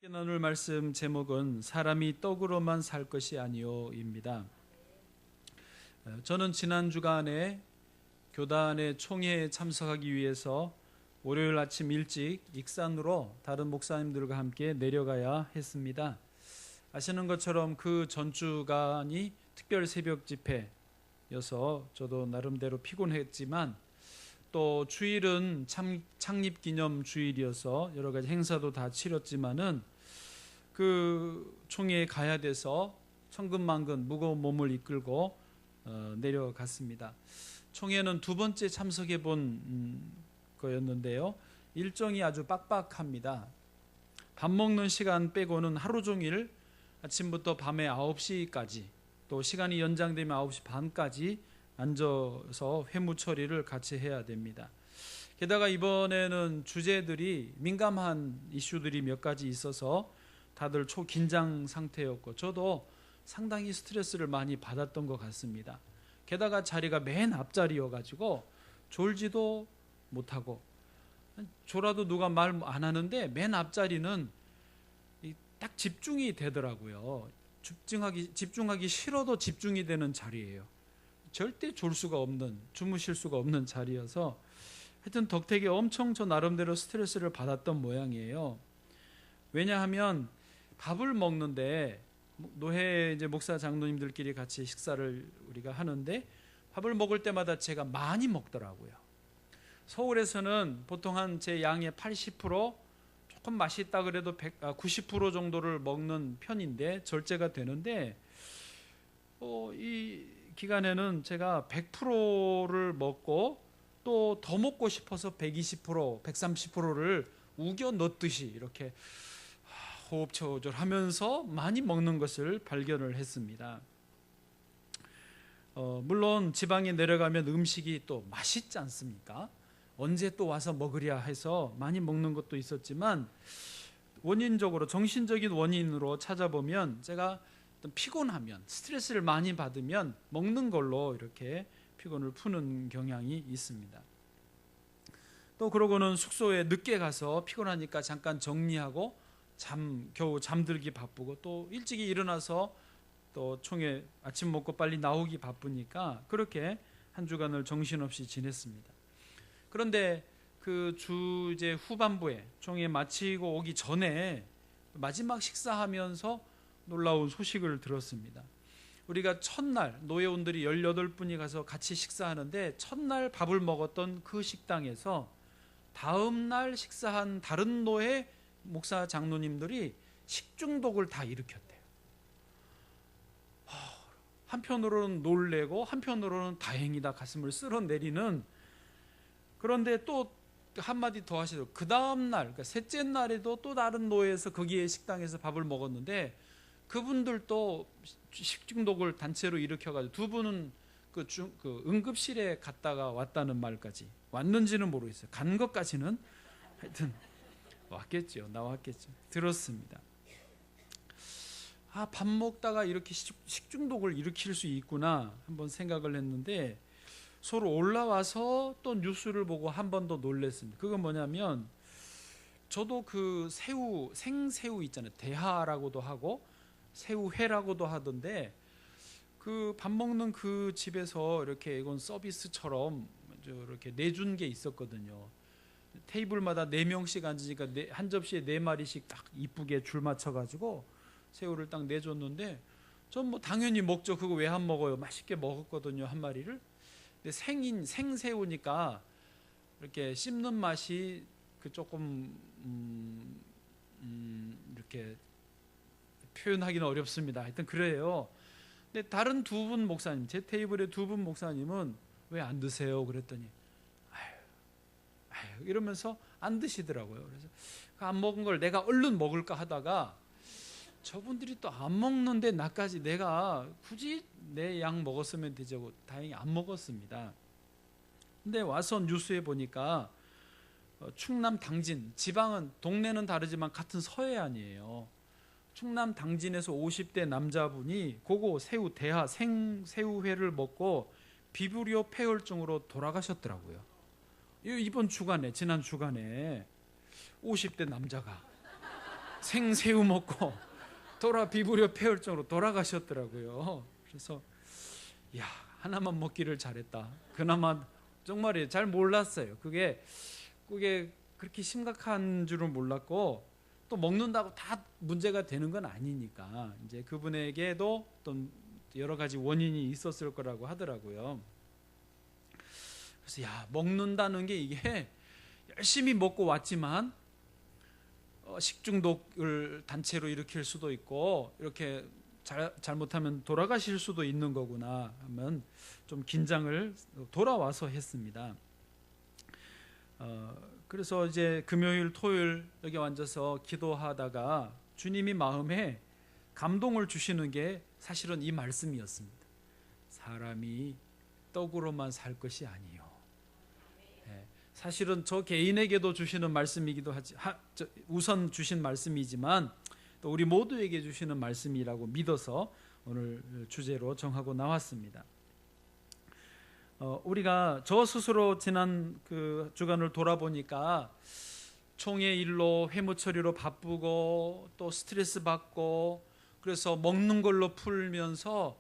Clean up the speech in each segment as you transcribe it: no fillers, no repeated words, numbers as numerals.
나눌 말씀 제목은 사람이 떡으로만 살 것이 아니요입니다. 저는 지난 주간에 교단의 총회에 참석하기 위해서 월요일 아침 일찍 익산으로 다른 목사님들과 함께 내려가야 했습니다. 아시는 것처럼 그 전주간이 특별 새벽 집회여서 저도 나름대로 피곤했지만 또 주일은 창립기념 주일이어서 여러 가지 행사도 다 치렀지만은 그 총회에 가야 돼서 천근만근 무거운 몸을 이끌고 내려갔습니다. 총회는 두 번째 참석해 본 거였는데요. 일정이 아주 빡빡합니다. 밥 먹는 시간 빼고는 하루 종일 아침부터 밤에 9시까지 또 시간이 연장되면 9시 반까지 앉아서 회무 처리를 같이 해야 됩니다. 게다가 이번에는 주제들이 민감한 이슈들이 몇 가지 있어서 다들 초긴장 상태였고 저도 상당히 스트레스를 많이 받았던 것 같습니다. 게다가 자리가 맨 앞자리여가지고 졸지도 못하고 졸아도 누가 말 안 하는데 맨 앞자리는 딱 집중이 되더라고요. 집중하기 싫어도 집중이 되는 자리예요. 절대 졸 수가 없는, 주무실 수가 없는 자리여서 하여튼 덕택에 엄청 저 나름대로 스트레스를 받았던 모양이에요. 왜냐하면 밥을 먹는데 노회 이제 목사 장로님들끼리 같이 식사를 우리가 하는데 밥을 먹을 때마다 제가 많이 먹더라고요. 서울에서는 보통 한 제 양의 80% 조금 맛있다 그래도 90% 정도를 먹는 편인데 절제가 되는데 이 기간에는 제가 100%를 먹고 또 더 먹고 싶어서 120%, 130%를 우겨 넣듯이 이렇게 호흡 조절하면서 많이 먹는 것을 발견을 했습니다. 물론 지방에 내려가면 음식이 또 맛있지 않습니까? 언제 또 와서 먹으랴 해서 많이 먹는 것도 있었지만 원인적으로 정신적인 원인으로 찾아보면 제가 피곤하면 스트레스를 많이 받으면 먹는 걸로 이렇게 피곤을 푸는 경향이 있습니다. 또 그러고는 숙소에 늦게 가서 피곤하니까 잠깐 정리하고 겨우 잠들기 바쁘고 또 일찍이 일어나서 또 총회 아침 먹고 빨리 나오기 바쁘니까 그렇게 한 주간을 정신없이 지냈습니다. 그런데 그 주제 후반부에 총회 마치고 오기 전에 마지막 식사하면서 놀라운 소식을 들었습니다. 우리가 첫날 노예원들이 18분이 가서 같이 식사하는데 첫날 밥을 먹었던 그 식당에서 다음날 식사한 다른 노예 목사 장로님들이 식중독을 다 일으켰대요. 한편으로는 놀래고 한편으로는 다행이다 가슴을 쓸어내리는. 그런데 또 한마디 더 하시더라고요. 그 다음날 그러니까 셋째 날에도 또 다른 노예에서 거기에 식당에서 밥을 먹었는데 그분들도 식중독을 단체로 일으켜가지고 두 분은 그 응급실에 갔다가 왔다는 말까지 왔는지는 모르겠어요. 간 것까지는 하여튼 왔겠죠. 나왔겠죠. 들었습니다. 밥 먹다가 이렇게 식중독을 일으킬 수 있구나 한번 생각을 했는데 서로 올라와서 또 뉴스를 보고 한 번 더 놀랐습니다. 그건 뭐냐면 저도 그 생새우 있잖아요. 대하라고도 하고 새우회라고도 하던데 그 밥 먹는 그 집에서 이렇게 이건 서비스처럼 이렇게 내준 게 있었거든요. 테이블마다 4명씩 앉으니까 한 접시에 4마리씩 딱 이쁘게 줄 맞춰가지고 새우를 딱 내줬는데 전 뭐 당연히 먹죠. 그거 왜 안 먹어요? 맛있게 먹었거든요. 한 마리를. 근데 생새우니까 이렇게 씹는 맛이 그 조금 이렇게 표현하기는 어렵습니다. 하여튼 그래요. 근데 다른 두 분 목사님, 제 테이블에 두 분 목사님은 왜 안 드세요? 그랬더니 아유 이러면서 안 드시더라고요. 그래서 안 먹은 걸 내가 얼른 먹을까 하다가 저분들이 또 안 먹는데 나까지 내가 굳이 내 양 먹었으면 되자고 다행히 안 먹었습니다. 근데 와서 뉴스에 보니까 충남 당진, 지방은 동네는 다르지만 같은 서해안이에요. 충남 당진에서 50대 남자분이 그거 대하 생새우회를 먹고 비브리오 폐혈증으로 돌아가셨더라고요. 이번 주간에 지난 주간에 50대 남자가 생새우 먹고 돌아 비브리오 폐혈증으로 돌아가셨더라고요. 그래서 야, 하나만 먹기를 잘했다. 그나마 정말 잘 몰랐어요. 그게 그렇게 심각한 줄은 몰랐고, 또 먹는다고 다 문제가 되는 건 아니니까 이제 그분에게도 또 여러 가지 원인이 있었을 거라고 하더라고요. 그래서 야, 먹는다는 게 이게 열심히 먹고 왔지만 식중독을 단체로 일으킬 수도 있고, 이렇게 잘못하면 돌아가실 수도 있는 거구나 하면 좀 긴장을 돌아와서 했습니다. 그래서 이제 금요일 토요일 여기 앉아서 기도하다가 주님이 마음에 감동을 주시는 게 사실은 이 말씀이었습니다. 사람이 떡으로만 살 것이 아니요. 사실은 저 개인에게도 주시는 말씀이기도 하지, 우선 주신 말씀이지만 또 우리 모두에게 주시는 말씀이라고 믿어서 오늘 주제로 정하고 나왔습니다. 우리가 저 스스로 지난 그 주간을 돌아보니까 총회 일로 회무 처리로 바쁘고 또 스트레스 받고, 그래서 먹는 걸로 풀면서,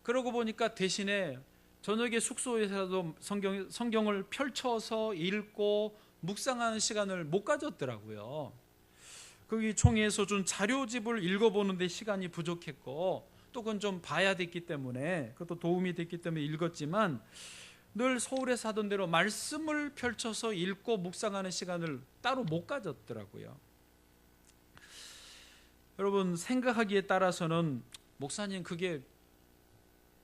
그러고 보니까 대신에 저녁에 숙소에서도 성경을 펼쳐서 읽고 묵상하는 시간을 못 가졌더라고요. 거기 총회에서 준 자료집을 읽어보는데 시간이 부족했고, 또 그건 좀 봐야 됐기 때문에, 그것도 도움이 됐기 때문에 읽었지만, 늘 서울에서 하던 대로 말씀을 펼쳐서 읽고 묵상하는 시간을 따로 못 가졌더라고요. 여러분, 생각하기에 따라서는 목사님 그게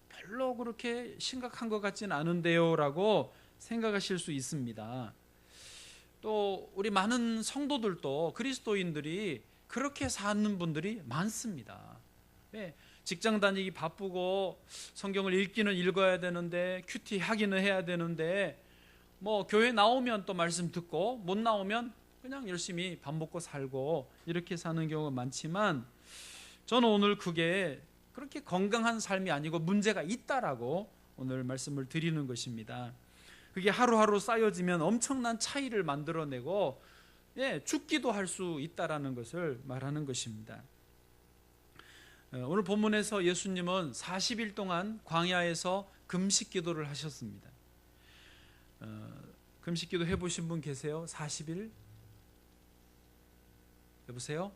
별로 그렇게 심각한 것 같지는 않은데요 라고 생각하실 수 있습니다. 또 우리 많은 성도들도, 그리스도인들이 그렇게 사는 분들이 많습니다. 직장 다니기 바쁘고 성경을 읽기는 읽어야 되는데, 큐티 하기는 해야 되는데, 뭐 교회 나오면 또 말씀 듣고, 못 나오면 그냥 열심히 밥 먹고 살고 이렇게 사는 경우가 많지만, 저는 오늘 그게 그렇게 건강한 삶이 아니고 문제가 있다라고 오늘 말씀을 드리는 것입니다. 그게 하루하루 쌓여지면 엄청난 차이를 만들어내고 죽기도 할 수 있다라는 것을 말하는 것입니다. 오늘 본문에서 예수님은 40일 동안 광야에서 금식 기도를 하셨습니다. 금식 기도 해보신 분 계세요? 40일? 여보세요?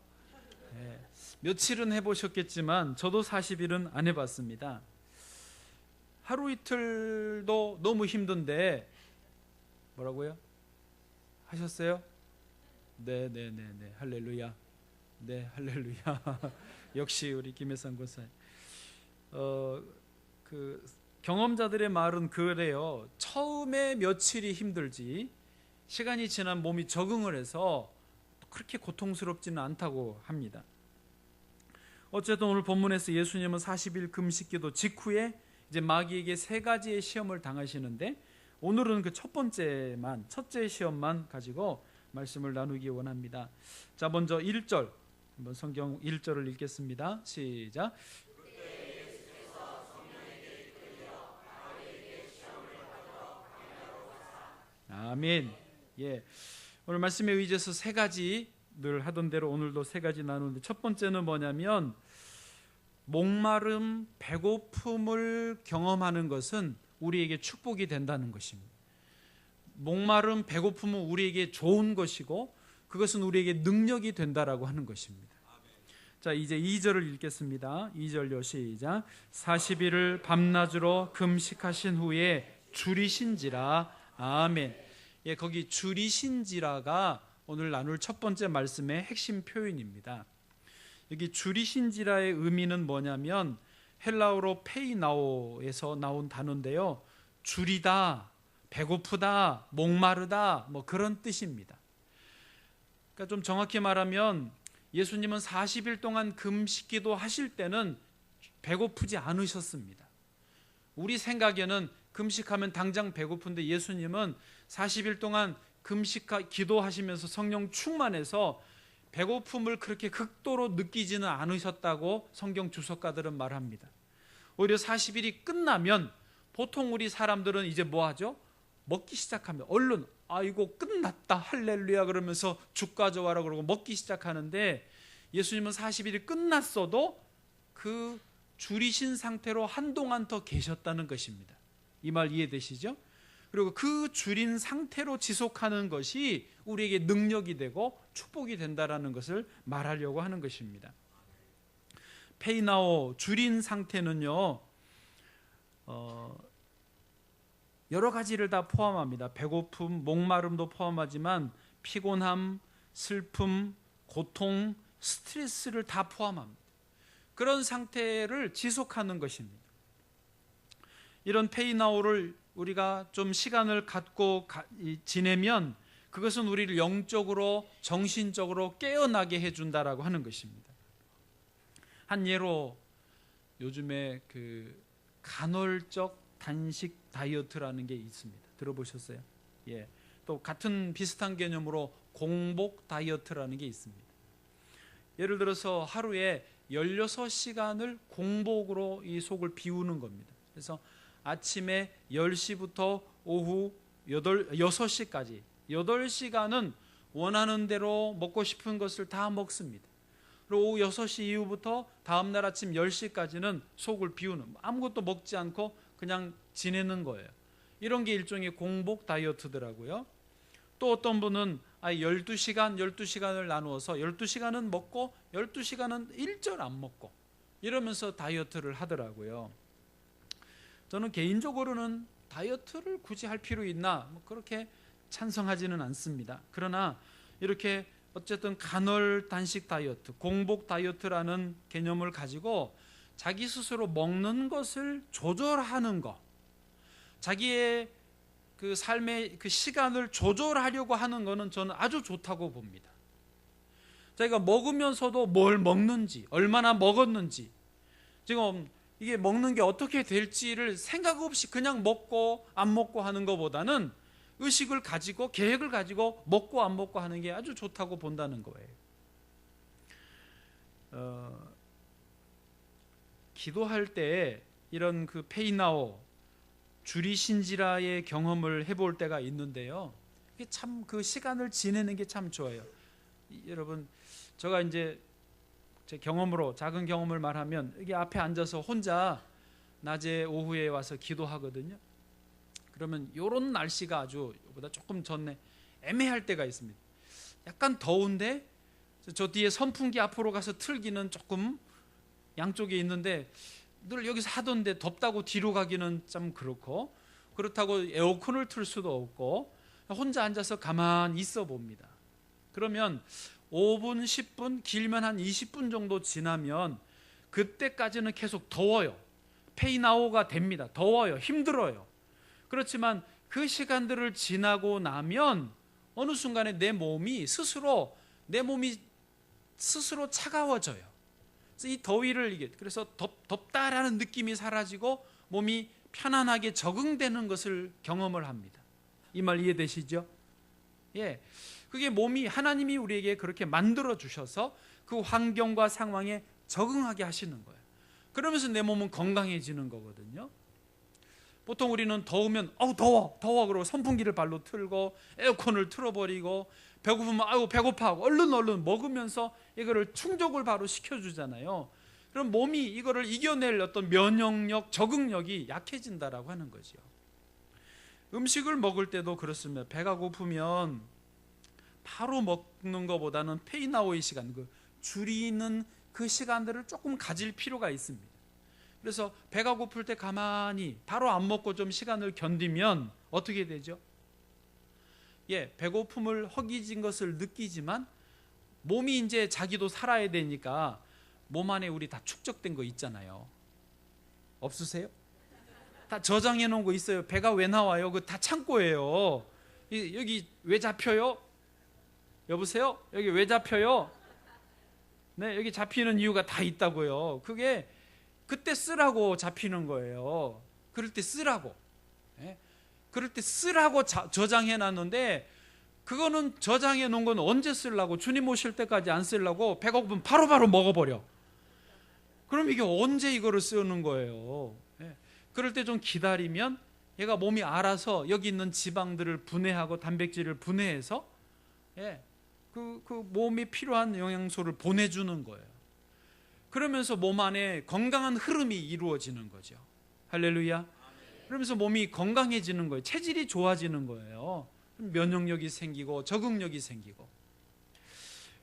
네. 며칠은 해보셨겠지만 저도 40일은 안 해봤습니다. 하루 이틀도 너무 힘든데, 뭐라고요? 하셨어요? 네, 할렐루야. 네, 할렐루야. 역시 우리 김혜선 권사님. 그 경험자들의 말은 그래요. 처음에 며칠이 힘들지 시간이 지난 몸이 적응을 해서 그렇게 고통스럽지는 않다고 합니다. 어쨌든 오늘 본문에서 예수님은 40일 금식기도 직후에 이제 마귀에게 세 가지의 시험을 당하시는데, 오늘은 그 첫째 시험만 가지고 말씀을 나누기 원합니다. 자, 먼저 1절, 한번 성경 1절을 읽겠습니다. 시작. 아멘. 예. 오늘 말씀에 의지해서 세 가지, 늘 하던 대로 오늘도 세 가지 나누는데, 첫 번째는 뭐냐면, 목마름, 배고픔을 경험하는 것은 우리에게 축복이 된다는 것입니다. 목마름, 배고픔은 우리에게 좋은 것이고 그것은 우리에게 능력이 된다라고 하는 것입니다. 자, 이제 2절을 읽겠습니다. 2절요, 시작. 40일을 밤낮으로 금식하신 후에 줄이신지라. 아멘. 예, 거기 줄이신지라가 오늘 나눌 첫 번째 말씀의 핵심 표현입니다. 여기 줄이신지라의 의미는 뭐냐면 헬라어로 페이나오에서 나온 단어인데요, 줄이다, 배고프다, 목마르다, 뭐 그런 뜻입니다. 그러니까 좀 정확히 말하면 예수님은 40일 동안 금식기도 하실 때는 배고프지 않으셨습니다. 우리 생각에는 금식하면 당장 배고픈데, 예수님은 40일 동안 기도하시면서 성령 충만해서 배고픔을 그렇게 극도로 느끼지는 않으셨다고 성경 주석가들은 말합니다. 오히려 40일이 끝나면 보통 우리 사람들은 이제 뭐 하죠? 먹기 시작합니다. 얼른 아이고 끝났다 할렐루야 그러면서 죽 가져와라 그러고 먹기 시작하는데, 예수님은 40일이 끝났어도 그 줄이신 상태로 한동안 더 계셨다는 것입니다. 이 말 이해되시죠? 그리고 그 줄인 상태로 지속하는 것이 우리에게 능력이 되고 축복이 된다라는 것을 말하려고 하는 것입니다. 페이나오, 줄인 상태는요, 여러 가지를 다 포함합니다. 배고픔, 목마름도 포함하지만 피곤함, 슬픔, 고통, 스트레스를 다 포함합니다. 그런 상태를 지속하는 것입니다. 이런 페이나오를 우리가 좀 시간을 갖고 지내면 그것은 우리를 영적으로, 정신적으로 깨어나게 해준다라고 하는 것입니다. 한 예로 요즘에 그 간헐적 단식 다이어트라는 게 있습니다. 들어보셨어요? 예. 또 같은 비슷한 개념으로 공복 다이어트라는 게 있습니다. 예를 들어서 하루에 16시간을 공복으로 이 속을 비우는 겁니다. 그래서 아침에 10시부터 오후 6시까지 8시간은 원하는 대로 먹고 싶은 것을 다 먹습니다. 그리고 오후 6시 이후부터 다음날 아침 10시까지는 속을 비우는, 아무것도 먹지 않고 그냥 지내는 거예요. 이런 게 일종의 공복 다이어트더라고요. 또 어떤 분은 12시간을 나누어서 12시간은 먹고 12시간은 일절 안 먹고 이러면서 다이어트를 하더라고요. 저는 개인적으로는 다이어트를 굳이 할 필요 있나 그렇게 찬성하지는 않습니다. 그러나 이렇게 어쨌든 간헐 단식 다이어트, 공복 다이어트라는 개념을 가지고 자기 스스로 먹는 것을 조절하는 것, 자기의 그 삶의 그 시간을 조절하려고 하는 것은 저는 아주 좋다고 봅니다. 자기가 먹으면서도 뭘 먹는지, 얼마나 먹었는지, 지금 이게 먹는 게 어떻게 될지를 생각 없이 그냥 먹고 안 먹고 하는 것보다는 의식을 가지고 계획을 가지고 먹고 안 먹고 하는 게 아주 좋다고 본다는 거예요. 기도할 때 이런 그 페이나오, 주리신지라의 경험을 해볼 때가 있는데요. 참 그 시간을 지내는 게 참 좋아요. 여러분, 제가 이제 제 경험으로, 작은 경험을 말하면, 여기 앞에 앉아서 혼자 낮에 오후에 와서 기도하거든요. 그러면 이런 날씨가 아주 보다 조금 전에 애매할 때가 있습니다. 약간 더운데 저 뒤에 선풍기 앞으로 가서 틀기는 조금 양쪽에 있는데 늘 여기서 하던데 덥다고 뒤로 가기는 좀 그렇고, 그렇다고 에어컨을 틀 수도 없고 혼자 앉아서 가만히 있어 봅니다. 그러면 5분, 10분, 길면 한 20분 정도 지나면 그때까지는 계속 더워요. 페이나오가 됩니다. 더워요. 힘들어요. 그렇지만 그 시간들을 지나고 나면 어느 순간에 내 몸이 스스로 차가워져요. 그래서 이 더위를 그래서 덥다라는 느낌이 사라지고 몸이 편안하게 적응되는 것을 경험을 합니다. 이 말 이해되시죠? 예. 그게 몸이, 하나님이 우리에게 그렇게 만들어 주셔서 그 환경과 상황에 적응하게 하시는 거예요. 그러면서 내 몸은 건강해지는 거거든요. 보통 우리는 더우면 더워 그러고 선풍기를 발로 틀고 에어컨을 틀어버리고, 배고프면 배고파 하고 얼른 먹으면서 이거를 충족을 바로 시켜주잖아요. 그럼 몸이 이거를 이겨낼 어떤 면역력, 적응력이 약해진다라고 하는 거죠. 음식을 먹을 때도 그렇습니다. 배가 고프면 바로 먹는 것보다는 페이나오의 시간, 그 줄이는 그 시간들을 조금 가질 필요가 있습니다. 그래서 배가 고플 때 가만히 바로 안 먹고 좀 시간을 견디면 어떻게 되죠? 예, 배고픔을 허기진 것을 느끼지만 몸이 이제 자기도 살아야 되니까 몸 안에 우리 다 축적된 거 있잖아요. 없으세요? 다 저장해 놓은 거 있어요. 배가 왜 나와요? 그거 다 창고예요. 여기 왜 잡혀요? 여보세요? 여기 왜 잡혀요? 네, 여기 잡히는 이유가 다 있다고요. 그게 그때 쓰라고 잡히는 거예요. 그럴 때 쓰라고. 네? 그럴 때 쓰라고 저장해 놨는데, 그거는 저장해 놓은 건 언제 쓰려고? 주님 오실 때까지 안 쓰려고 배가 고프면 바로바로 먹어버려. 그럼 이게 언제 이거를 쓰는 거예요? 네? 그럴 때 좀 기다리면 얘가 몸이 알아서 여기 있는 지방들을 분해하고 단백질을 분해해서 그 몸에 필요한 영양소를 보내주는 거예요. 그러면서 몸 안에 건강한 흐름이 이루어지는 거죠. 할렐루야. 그러면서 몸이 건강해지는 거예요. 체질이 좋아지는 거예요. 면역력이 생기고 적응력이 생기고.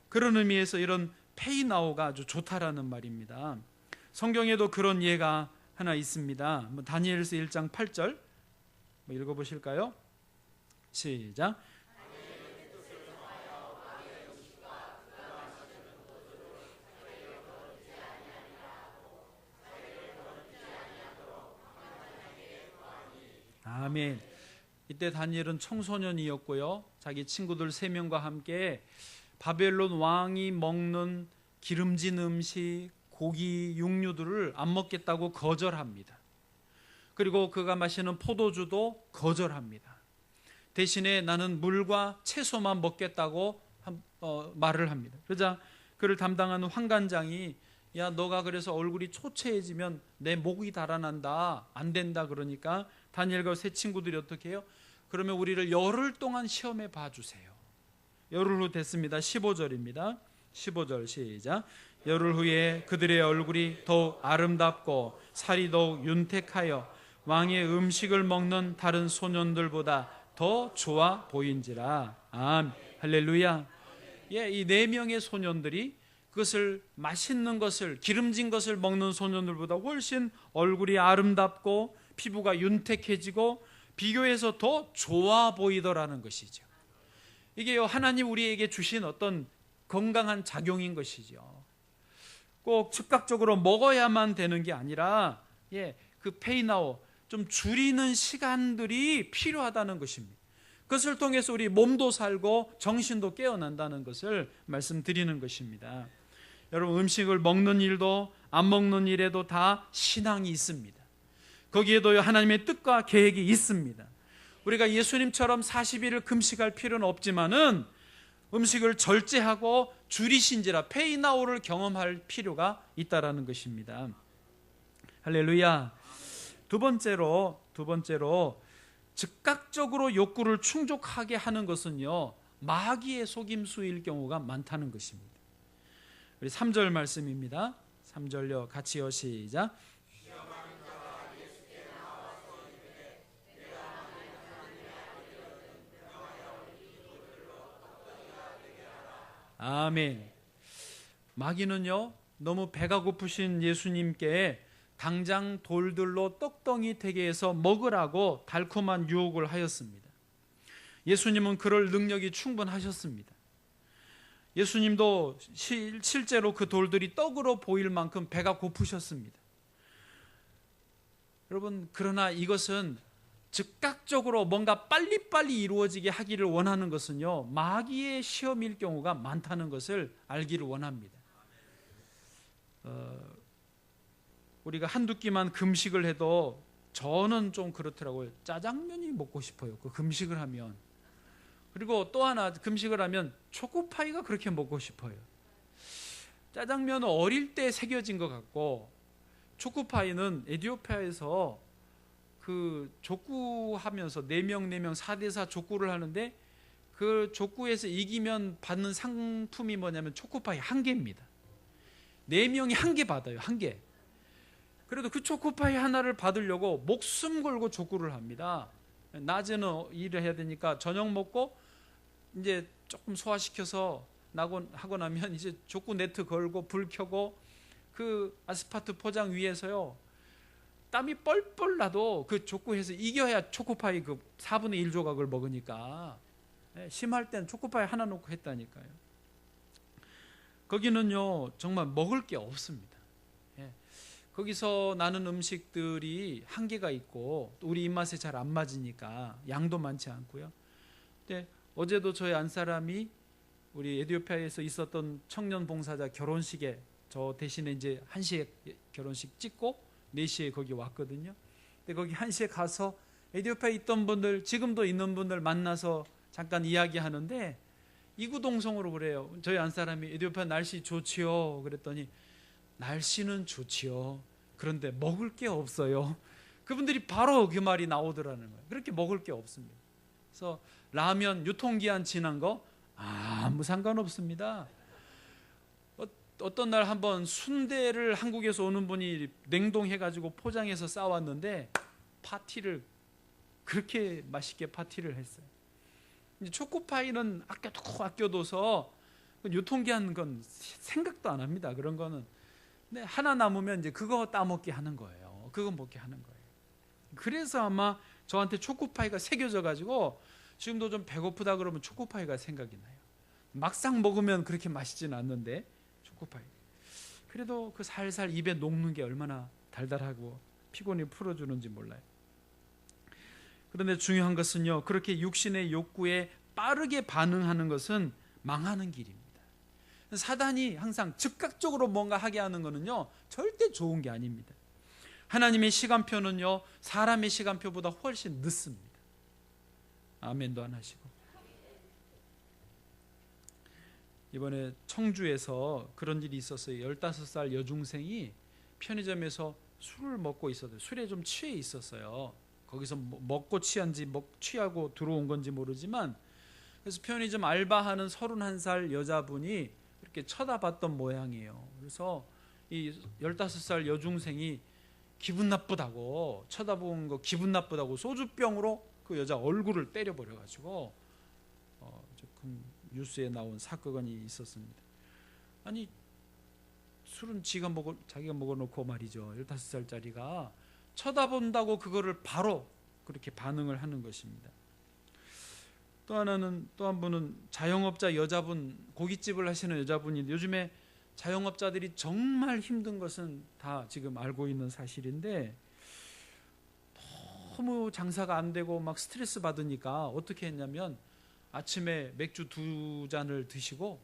그런 의미에서 이런 페이나오가 아주 좋다라는 말입니다. 성경에도 그런 예가 하나 있습니다. 다니엘서 1장 8절 읽어보실까요? 시작. 아멘. 이때 다니엘은 청소년이었고요. 자기 친구들 3명과 함께 바벨론 왕이 먹는 기름진 음식, 고기, 육류들을 안 먹겠다고 거절합니다. 그리고 그가 마시는 포도주도 거절합니다. 대신에 나는 물과 채소만 먹겠다고 말을 합니다. 그러자 그를 담당하는 환관장이 야, 너가 그래서 얼굴이 초췌해지면 내 목이 달아난다, 안 된다 그러니까 다니엘과 세 친구들이 어떻게 해요? 그러면 우리를 열흘 동안 시험해 봐주세요. 열흘 후 됐습니다. 15절입니다. 15절 시작. 열흘 후에 그들의 얼굴이 더욱 아름답고 살이 더욱 윤택하여 왕의 음식을 먹는 다른 소년들보다 더 좋아 보인지라. 아멘. 할렐루야. 예, 이 4명의 소년들이 그것을 맛있는 것을, 기름진 것을 먹는 소년들보다 훨씬 얼굴이 아름답고 피부가 윤택해지고 비교해서 더 좋아 보이더라는 것이죠. 이게 하나님 우리에게 주신 어떤 건강한 작용인 것이죠. 꼭 즉각적으로 먹어야만 되는 게 아니라 그 페이나오, 좀 줄이는 시간들이 필요하다는 것입니다. 그것을 통해서 우리 몸도 살고 정신도 깨어난다는 것을 말씀드리는 것입니다. 여러분, 음식을 먹는 일도 안 먹는 일에도 다 신앙이 있습니다. 거기에도 하나님의 뜻과 계획이 있습니다. 우리가 예수님처럼 40일을 금식할 필요는 없지만은 음식을 절제하고 줄이신지라 페이나오를 경험할 필요가 있다라는 것입니다. 할렐루야. 두 번째로 즉각적으로 욕구를 충족하게 하는 것은요, 마귀의 속임수일 경우가 많다는 것입니다. 우리 3절 말씀입니다. 3절요, 같이요, 시작. 아멘. 마귀는요, 너무 배가 고프신 예수님께 당장 돌들로 떡덩이 되게 해서 먹으라고 달콤한 유혹을 하였습니다. 예수님은 그럴 능력이 충분하셨습니다. 예수님도 실제로 그 돌들이 떡으로 보일 만큼 배가 고프셨습니다. 여러분, 그러나 이것은 즉각적으로 뭔가 빨리빨리 이루어지게 하기를 원하는 것은요, 마귀의 시험일 경우가 많다는 것을 알기를 원합니다. 우리가 한두 끼만 금식을 해도 저는 좀 그렇더라고요. 짜장면이 먹고 싶어요, 그 금식을 하면. 그리고 또 하나, 금식을 하면 초코파이가 그렇게 먹고 싶어요. 짜장면은 어릴 때 새겨진 것 같고, 초코파이는 에티오피아에서 그 족구하면서 4명 4대4 족구를 하는데, 그 족구에서 이기면 받는 상품이 뭐냐면 초코파이 1개입니다. 4명이 1개 받아요, 1개. 그래도 그 초코파이 하나를 받으려고 목숨 걸고 족구를 합니다. 낮에는 일을 해야 되니까 저녁 먹고 이제 조금 소화시켜서 하고 나면 이제 족구 네트 걸고 불 켜고 그 아스파트 포장 위에서요, 땀이 뻘뻘 나도 그 족구해서 이겨야 초코파이 그 4분의 1 조각을 먹으니까, 심할 땐 초코파이 하나 놓고 했다니까요. 거기는요, 정말 먹을 게 없습니다. 거기서 나는 음식들이 한계가 있고 우리 입맛에 잘 안 맞으니까 양도 많지 않고요. 근데 어제도 저희 안사람이 우리 에티오피아에서 있었던 청년 봉사자 결혼식에 저 대신에 이제 1시에 결혼식 찍고 4시에 거기 왔거든요. 근데 거기 1시에 가서 에티오피아에 있던 분들, 지금도 있는 분들 만나서 잠깐 이야기하는데 이구동성으로 그래요. 저희 안사람이 에티오피아 날씨 좋지요 그랬더니 날씨는 좋지요, 그런데 먹을 게 없어요. 그분들이 바로 그 말이 나오더라는 거예요. 그렇게 먹을 게 없습니다. 그래서 라면 유통기한 지난 거 아무 상관없습니다. 어떤 날 한번 순대를 한국에서 오는 분이 냉동해가지고 포장해서 싸왔는데 파티를 그렇게 맛있게 파티를 했어요. 이제 초코파이는 아껴둬서 유통기한 건 생각도 안 합니다. 그런 거는. 근데 하나 남으면 이제 그거 따먹게 하는 거예요. 그거 먹게 하는 거예요. 그래서 아마 저한테 초코파이가 새겨져 가지고 지금도 좀 배고프다 그러면 초코파이가 생각이 나요. 막상 먹으면 그렇게 맛있지는 않는데 초코파이. 그래도 그 살살 입에 녹는 게 얼마나 달달하고 피곤이 풀어주는지 몰라요. 그런데 중요한 것은요, 그렇게 육신의 욕구에 빠르게 반응하는 것은 망하는 길입니다. 사단이 항상 즉각적으로 뭔가 하게 하는 것은요, 절대 좋은 게 아닙니다. 하나님의 시간표는요, 사람의 시간표보다 훨씬 늦습니다. 아멘도 안 하시고. 이번에 청주에서 그런 일이 있었어요. 15살 여중생이 편의점에서 술을 먹고 있었어요. 술에 좀 취해 있었어요. 거기서 먹고 취한지 취하고 들어온 건지 모르지만, 그래서 편의점 알바하는 31살 여자분이 이렇게 쳐다봤던 모양이에요. 그래서 이 15살 여중생이 기분 나쁘다고, 쳐다본 거 기분 나쁘다고 소주병으로 그 여자 얼굴을 때려버려가지고 조금 뉴스에 나온 사건이 있었습니다. 아니, 술은 자기가 먹어놓고 말이죠. 15살짜리가 쳐다본다고 그거를 바로 그렇게 반응을 하는 것입니다. 또 한 분은 자영업자 여자분, 고깃집을 하시는 여자분인데, 요즘에 자영업자들이 정말 힘든 것은 다 지금 알고 있는 사실인데, 너무 장사가 안 되고 막 스트레스 받으니까 어떻게 했냐면 아침에 맥주 2잔을 드시고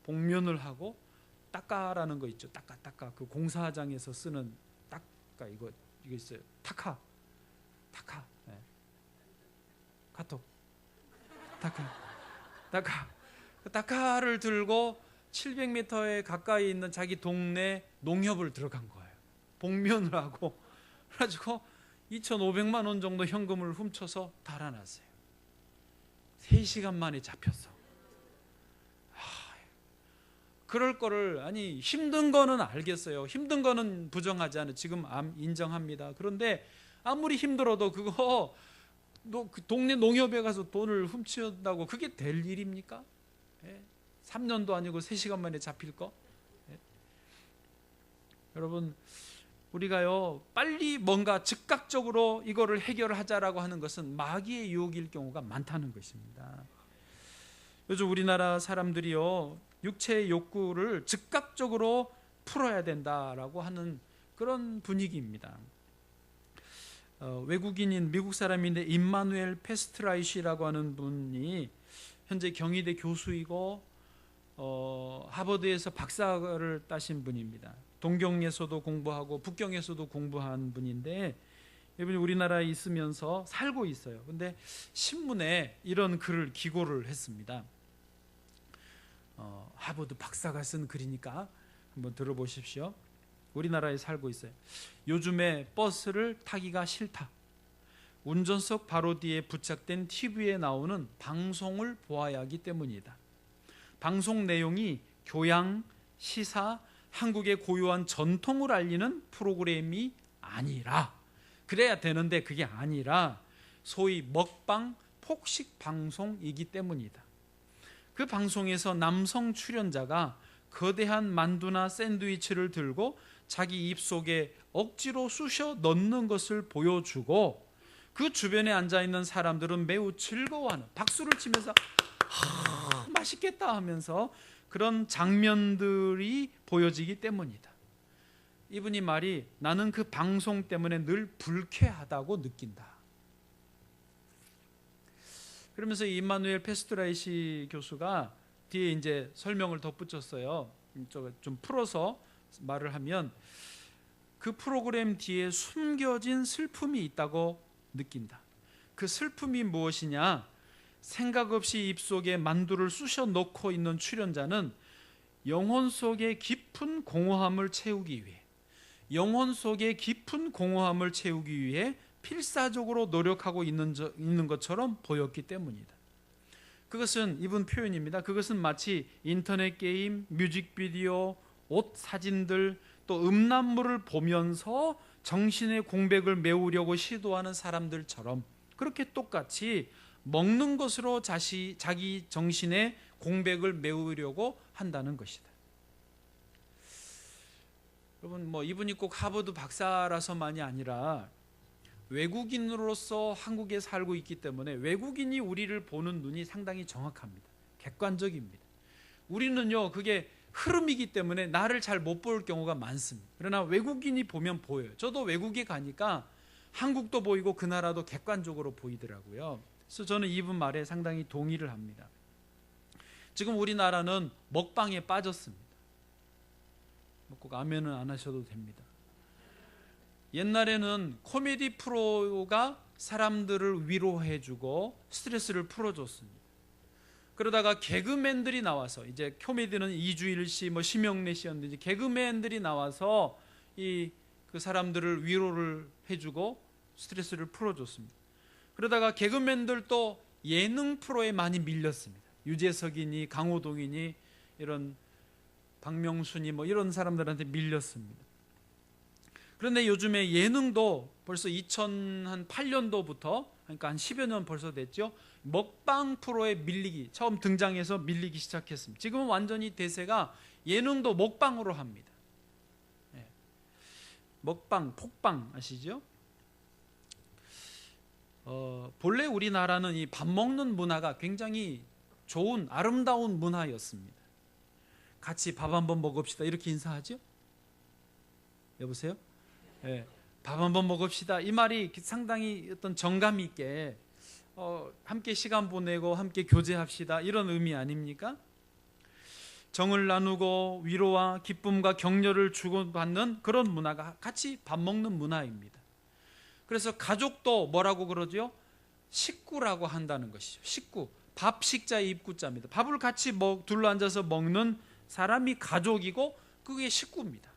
복면을 하고 따까라는 거 있죠. 따까 그 공사장에서 쓰는 따까 이거 있어요. 타카 네. 카톡 따카를 들고 700m에 가까이 있는 자기 동네 농협을 들어간 거예요. 복면을 하고 그래가지고 2,500만 원 정도 현금을 훔쳐서 달아났어요. 3시간 만에 잡혔어. 그럴 거를, 아니, 힘든 거는 알겠어요. 힘든 거는 부정하지 않아요. 지금 인정합니다. 그런데 아무리 힘들어도 그거 그 동네 농협에 가서 돈을 훔친다고 그게 될 일입니까? 3년도 아니고 3시간 만에 잡힐 거? 여러분, 우리가요, 빨리 뭔가 즉각적으로 이거를 해결하자라고 하는 것은 마귀의 유혹일 경우가 많다는 것입니다. 요즘 우리나라 사람들이요, 육체의 욕구를 즉각적으로 풀어야 된다라고 하는 그런 분위기입니다. 외국인인 미국 사람인데 임마누엘 페스트라이시라고 하는 분이 현재 경희대 교수이고 하버드에서 박사를 따신 분입니다. 동경에서도 공부하고 북경에서도 공부한 분인데, 이분이 우리나라에 있으면서 살고 있어요. 근데 신문에 이런 글을 기고를 했습니다. 하버드 박사가 쓴 글이니까 한번 들어보십시오. 우리나라에 살고 있어요. 요즘에 버스를 타기가 싫다. 운전석 바로 뒤에 부착된 TV에 나오는 방송을 보아야 하기 때문이다. 방송 내용이 교양, 시사, 한국의 고유한 전통을 알리는 프로그램이 아니라, 그래야 되는데 그게 아니라 소위 먹방, 폭식 방송이기 때문이다. 그 방송에서 남성 출연자가 거대한 만두나 샌드위치를 들고 자기 입속에 억지로 쑤셔 넣는 것을 보여주고, 그 주변에 앉아있는 사람들은 매우 즐거워하는, 박수를 치면서 맛있겠다 하면서 그런 장면들이 보여지기 때문이다. 이분이 말이, 나는 그 방송 때문에 늘 불쾌하다고 느낀다. 그러면서 임마누엘 페스트라이시 교수가 뒤에 이제 설명을 덧붙였어요. 좀 풀어서 말을 하면, 그 프로그램 뒤에 숨겨진 슬픔이 있다고 느낀다. 그 슬픔이 무엇이냐? 생각 없이 입속에 만두를 쑤셔 넣고 있는 출연자는 영혼 속의 깊은 공허함을 채우기 위해 필사적으로 노력하고 있는 것처럼 보였기 때문이다. 그것은 이분 표현입니다. 그것은 마치 인터넷 게임, 뮤직비디오, 옷, 사진들, 또 음란물을 보면서 정신의 공백을 메우려고 시도하는 사람들처럼 그렇게 똑같이 먹는 것으로 자기 정신의 공백을 메우려고 한다는 것이다. 여러분, 이분이 꼭 하버드 박사라서만이 아니라 외국인으로서 한국에 살고 있기 때문에 외국인이 우리를 보는 눈이 상당히 정확합니다. 객관적입니다. 우리는요, 그게 흐름이기 때문에 나를 잘 못 볼 경우가 많습니다. 그러나 외국인이 보면 보여요. 저도 외국에 가니까 한국도 보이고 그 나라도 객관적으로 보이더라고요. 그래서 저는 이분 말에 상당히 동의를 합니다. 지금 우리나라는 먹방에 빠졌습니다. 꼭 아멘은 안 하셔도 됩니다. 옛날에는 코미디 프로가 사람들을 위로해주고 스트레스를 풀어줬습니다. 그러다가 개그맨들이 나와서, 이제 코미디는 이주일 씨, 심영래 씨였는데 개그맨들이 나와서 그 사람들을 위로를 해주고 스트레스를 풀어줬습니다. 그러다가 개그맨들도 예능 프로에 많이 밀렸습니다. 유재석이니 강호동이니 이런 박명순이 이런 사람들한테 밀렸습니다. 그런데 요즘에 예능도 벌써 2008년도부터, 그러니까 한 10여 년 벌써 됐죠. 먹방 프로에 밀리기, 처음 등장해서 밀리기 시작했습니다. 지금은 완전히 대세가 예능도 먹방으로 합니다. 먹방, 폭방 아시죠? 본래 우리나라는 이 밥 먹는 문화가 굉장히 좋은, 아름다운 문화였습니다. 같이 밥 한번 먹읍시다 이렇게 인사하죠? 여보세요? 밥 한번 먹읍시다 이 말이 상당히 어떤 정감 있게 함께 시간 보내고 함께 교제합시다 이런 의미 아닙니까? 정을 나누고 위로와 기쁨과 격려를 주고받는 그런 문화가 같이 밥 먹는 문화입니다. 그래서 가족도 뭐라고 그러죠? 식구라고 한다는 것이죠. 식구, 밥 식자의 입구자입니다. 밥을 같이 둘러앉아서 먹는 사람이 가족이고 그게 식구입니다.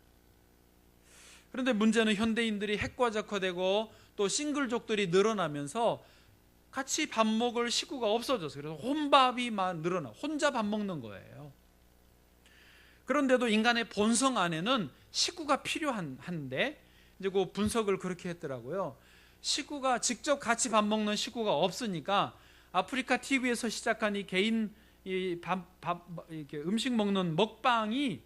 그런데 문제는 현대인들이 핵과적화되고 또 싱글족들이 늘어나면서 같이 밥 먹을 식구가 없어졌어요. 그래서 혼밥이 늘어나, 혼자 밥 먹는 거예요. 그런데도 인간의 본성 안에는 식구가 필요한데 이제 그 분석을 그렇게 했더라고요. 식구가 직접 같이 밥 먹는 식구가 없으니까 아프리카 TV에서 시작한 이 개인 이렇게 음식 먹는 먹방이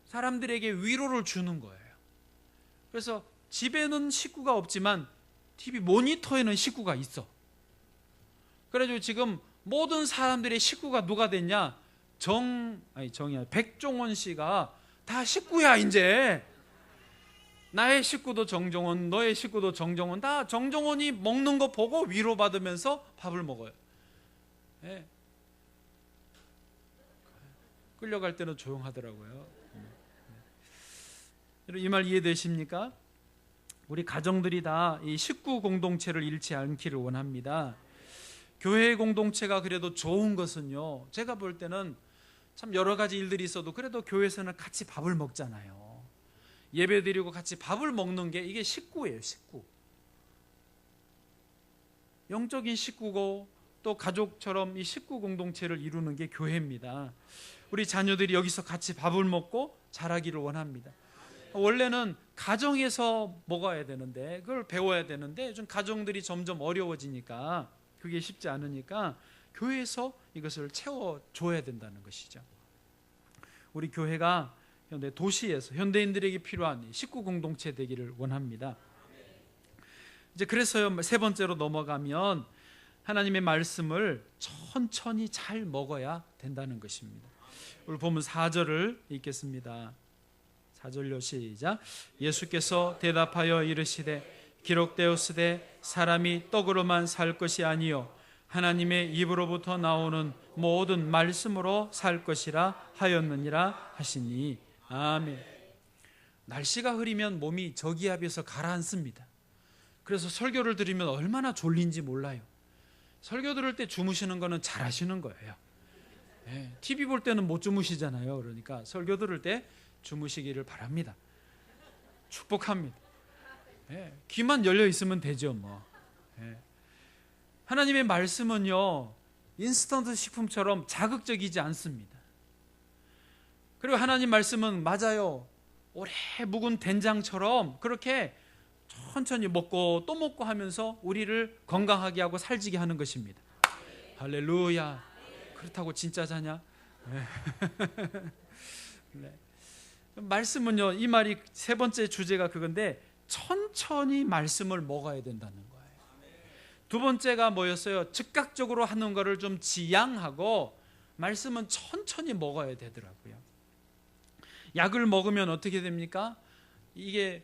사람들에게 위로를 주는 거예요. 그래서 집에는 식구가 없지만 TV 모니터에는 식구가 있어. 그래가지고 지금 모든 사람들의 식구가 누가 됐냐? 백종원 씨가 다 식구야 이제. 나의 식구도 정종원, 너의 식구도 정종원, 다 정종원이 먹는 거 보고 위로받으면서 밥을 먹어요. 끌려갈 때는 조용하더라고요. 이 말 이해되십니까? 우리 가정들이 다 이 식구 공동체를 잃지 않기를 원합니다. 교회 공동체가 그래도 좋은 것은요, 제가 볼 때는 참 여러 가지 일들이 있어도 그래도 교회에서는 같이 밥을 먹잖아요. 예배 드리고 같이 밥을 먹는 게 이게 식구예요. 식구, 영적인 식구고 또 가족처럼 이 식구 공동체를 이루는 게 교회입니다. 우리 자녀들이 여기서 같이 밥을 먹고 자라기를 원합니다. 원래는 가정에서 먹어야 되는데, 그걸 배워야 되는데 요즘 가정들이 점점 어려워지니까 그게 쉽지 않으니까 교회에서 이것을 채워줘야 된다는 것이죠. 우리 교회가 도시에서 현대인들에게 필요한 식구 공동체 되기를 원합니다. 이제 그래서요, 세 번째로 넘어가면 하나님의 말씀을 천천히 잘 먹어야 된다는 것입니다. 오늘 보면 4절을 읽겠습니다. 4절로 시작. 예수께서 대답하여 이르시되 기록되었으되 사람이 떡으로만 살 것이 아니요 하나님의 입으로부터 나오는 모든 말씀으로 살 것이라 하였느니라 하시니. 아멘. 날씨가 흐리면 몸이 저기압에서 가라앉습니다. 그래서 설교를 들으면 얼마나 졸린지 몰라요. 설교 들을 때 주무시는 거는 잘하시는 거예요. TV 볼 때는 못 주무시잖아요. 그러니까 설교 들을 때 주무시기를 바랍니다. 축복합니다. 귀만 열려 있으면 되죠. 하나님의 말씀은요, 인스턴트 식품처럼 자극적이지 않습니다. 그리고 하나님 말씀은 맞아요. 오래 묵은 된장처럼 그렇게 천천히 먹고 또 먹고 하면서 우리를 건강하게 하고 살지게 하는 것입니다. 할렐루야. 그렇다고 진짜 자냐? 네. 네. 말씀은요, 이 말이 세 번째 주제가 그건데 천천히 말씀을 먹어야 된다는 거예요. 두 번째가 뭐였어요? 즉각적으로 하는 거를 좀 지양하고 말씀은 천천히 먹어야 되더라고요. 약을 먹으면 어떻게 됩니까? 이게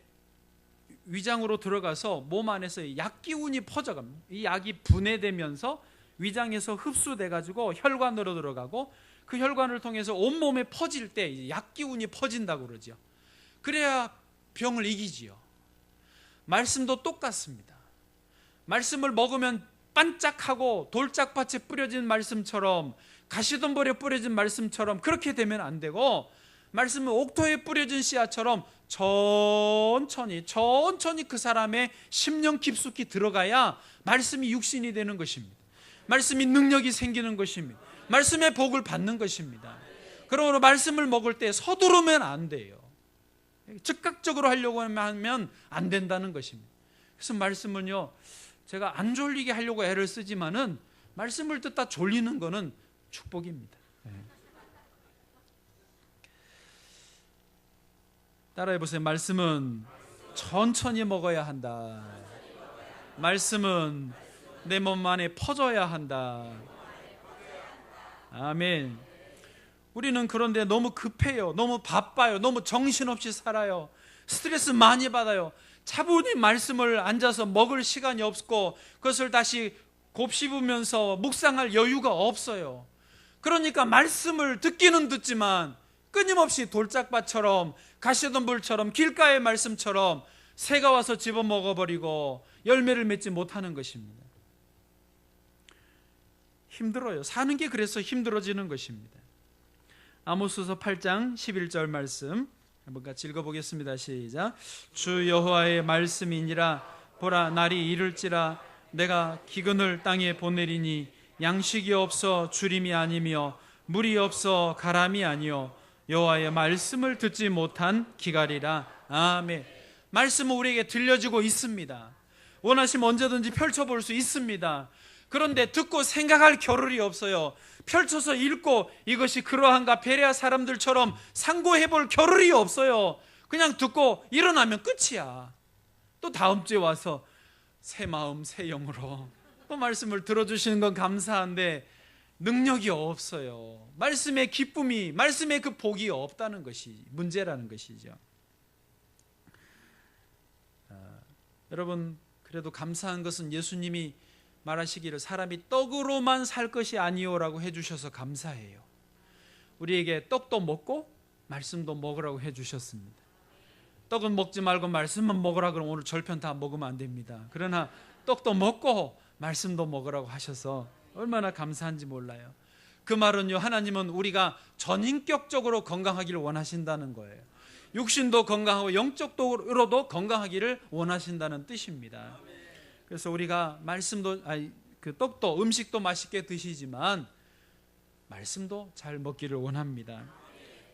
위장으로 들어가서 몸 안에서 약 기운이 퍼져갑니다. 이 약이 분해되면서 위장에서 흡수돼가지고 혈관으로 들어가고 그 혈관을 통해서 온몸에 퍼질 때 약 기운이 퍼진다고 그러죠. 그래야 병을 이기지요. 말씀도 똑같습니다. 말씀을 먹으면 반짝하고 돌짝밭에 뿌려진 말씀처럼 가시덤불에 뿌려진 말씀처럼 그렇게 되면 안 되고, 말씀은 옥토에 뿌려진 씨앗처럼 천천히 그 사람의 심령 깊숙이 들어가야 말씀이 육신이 되는 것입니다. 말씀이 능력이 생기는 것입니다. 말씀의 복을 받는 것입니다. 그러므로 말씀을 먹을 때 서두르면 안 돼요. 즉각적으로 하려고 하면 안 된다는 것입니다. 그래서 말씀은요, 제가 안 졸리게 하려고 애를 쓰지만은 말씀을 듣다 졸리는 거는 축복입니다. 따라해 보세요. 말씀은 천천히 먹어야 한다. 말씀은 내 몸 안에 퍼져야 한다. 아멘. 우리는 그런데 너무 급해요. 너무 바빠요. 너무 정신없이 살아요. 스트레스 많이 받아요. 차분히 말씀을 앉아서 먹을 시간이 없고 그것을 다시 곱씹으면서 묵상할 여유가 없어요. 그러니까 말씀을 듣기는 듣지만 끊임없이 돌짝밭처럼 가시덤불처럼 길가의 말씀처럼 새가 와서 집어먹어버리고 열매를 맺지 못하는 것입니다. 힘들어요. 사는 게 그래서 힘들어지는 것입니다. 아모스서 8장 11절 말씀 한번 같이 읽어보겠습니다. 시작. 주 여호와의 말씀이니라. 보라, 날이 이를지라. 내가 기근을 땅에 보내리니 양식이 없어 주림이 아니며 물이 없어 가람이 아니요 여호와의 말씀을 듣지 못한 기갈이라. 아멘. 말씀은 우리에게 들려지고 있습니다. 원하시면 언제든지 펼쳐볼 수 있습니다. 그런데 듣고 생각할 겨를이 없어요. 펼쳐서 읽고 이것이 그러한가 베레아 사람들처럼 상고해볼 겨를이 없어요. 그냥 듣고 일어나면 끝이야. 또 다음 주에 와서 새 마음 새 영으로 또 말씀을 들어주시는 건 감사한데 능력이 없어요. 말씀의 기쁨이, 말씀의 그 복이 없다는 것이 문제라는 것이죠. 여러분, 그래도 감사한 것은 예수님이 말하시기를 사람이 떡으로만 살 것이 아니오라고 해주셔서 감사해요. 우리에게 떡도 먹고 말씀도 먹으라고 해주셨습니다. 떡은 먹지 말고 말씀만 먹으라 그러면 오늘 절편 다 먹으면 안 됩니다. 그러나 떡도 먹고 말씀도 먹으라고 하셔서 얼마나 감사한지 몰라요. 그 말은요, 하나님은 우리가 전인격적으로 건강하기를 원하신다는 거예요. 육신도 건강하고 영적으로도 건강하기를 원하신다는 뜻입니다. 그래서 우리가 말씀도 그 떡도 음식도 맛있게 드시지만 말씀도 잘 먹기를 원합니다.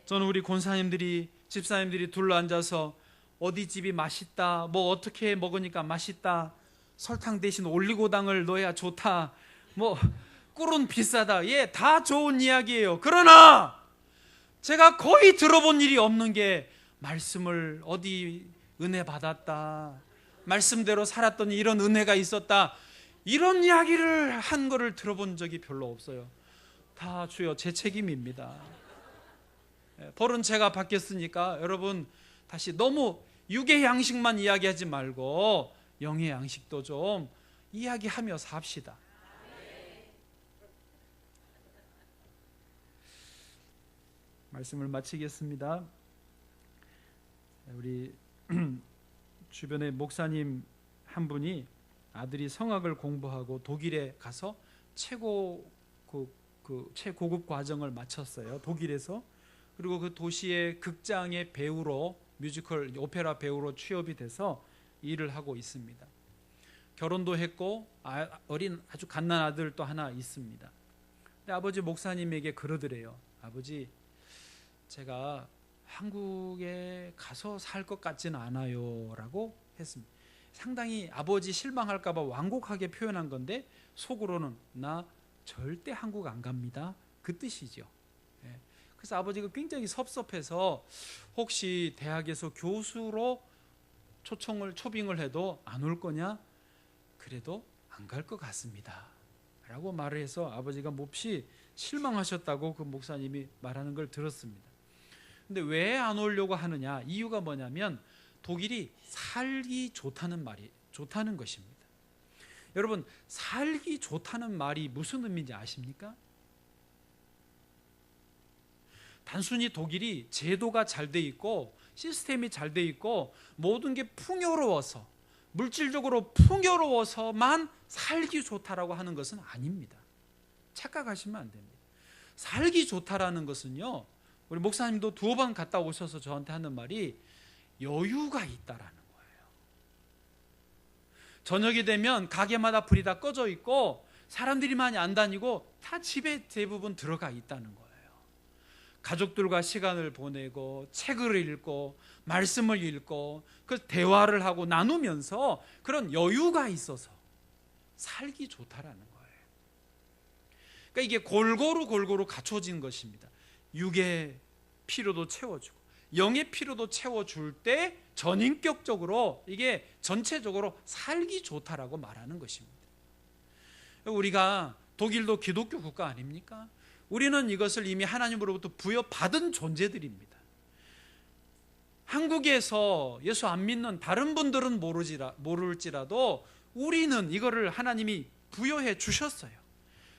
저는 우리 권사님들이 집사님들이 둘러앉아서 어디 집이 맛있다, 뭐 어떻게 먹으니까 맛있다, 설탕 대신 올리고당을 넣어야 좋다, 뭐 꿀은 비싸다, 예, 다 좋은 이야기예요. 그러나 제가 거의 들어본 일이 없는 게 말씀을 어디 은혜 받았다, 말씀대로 살았더니 이런 은혜가 있었다, 이런 이야기를 한 거를 들어본 적이 별로 없어요. 다 주여 제 책임입니다. 벌은 제가 받겠으니까 여러분 다시 너무 육의 양식만 이야기하지 말고 영의 양식도 좀 이야기하며 삽시다. 말씀을 마치겠습니다. 우리 주변에 목사님 한 분이 아들이 성악을 공부하고 독일에 가서 최고급 과정을 마쳤어요. 독일에서. 그리고 그 도시의 극장의 배우로, 뮤지컬 오페라 배우로 취업이 돼서 일을 하고 있습니다. 결혼도 했고 어린 아주 갓난 아들 또 하나 있습니다. 근데 아버지 목사님에게 그러더래요. 아버지, 제가 한국에 가서 살 것 같지는 않아요 라고 했습니다. 상당히 아버지 실망할까 봐 완곡하게 표현한 건데 속으로는 나 절대 한국 안 갑니다, 그 뜻이죠. 예. 그래서 아버지가 굉장히 섭섭해서 혹시 대학에서 교수로 초빙을 해도 안 올 거냐? 그래도 안 갈 것 같습니다 라고 말을 해서 아버지가 몹시 실망하셨다고 그 목사님이 말하는 걸 들었습니다. 근데 왜 안 오려고 하느냐? 이유가 뭐냐면 독일이 살기 좋다는 것입니다. 여러분, 살기 좋다는 말이 무슨 의미인지 아십니까? 단순히 독일이 제도가 잘 돼 있고 시스템이 잘 돼 있고 모든 게 풍요로워서, 물질적으로 풍요로워서만 살기 좋다라고 하는 것은 아닙니다. 착각하시면 안 됩니다. 살기 좋다라는 것은요, 우리 목사님도 두어 번 갔다 오셔서 저한테 하는 말이 여유가 있다라는 거예요. 저녁이 되면 가게마다 불이 다 꺼져 있고 사람들이 많이 안 다니고 다 집에 대부분 들어가 있다는 거예요. 가족들과 시간을 보내고 책을 읽고 말씀을 읽고 그 대화를 하고 나누면서 그런 여유가 있어서 살기 좋다라는 거예요. 그러니까 이게 골고루 갖춰진 것입니다. 육의 필요도 채워주고 영의 필요도 채워줄 때 전인격적으로 이게 전체적으로 살기 좋다라고 말하는 것입니다. 우리가 독일도 기독교 국가 아닙니까? 우리는 이것을 이미 하나님으로부터 부여받은 존재들입니다. 한국에서 예수 안 믿는 다른 분들은 모를지라도 우리는 이거를 하나님이 부여해 주셨어요.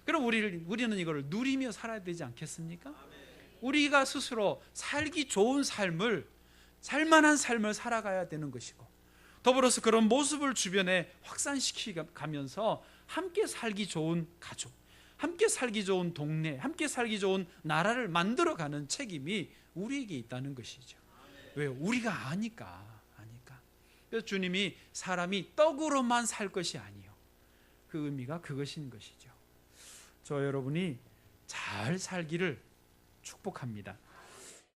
그럼 우리는 이거를 누리며 살아야 되지 않겠습니까? 우리가 스스로 살기 좋은 삶을, 살만한 삶을 살아가야 되는 것이고, 더불어서 그런 모습을 주변에 확산시키면서 함께 살기 좋은 가족, 함께 살기 좋은 동네, 함께 살기 좋은 나라를 만들어가는 책임이 우리에게 있다는 것이죠. 왜요? 우리가 아니까. 그래서 주님이 사람이 떡으로만 살 것이 아니요, 그 의미가 그것인 것이죠. 저 여러분이 잘 살기를 축복합니다.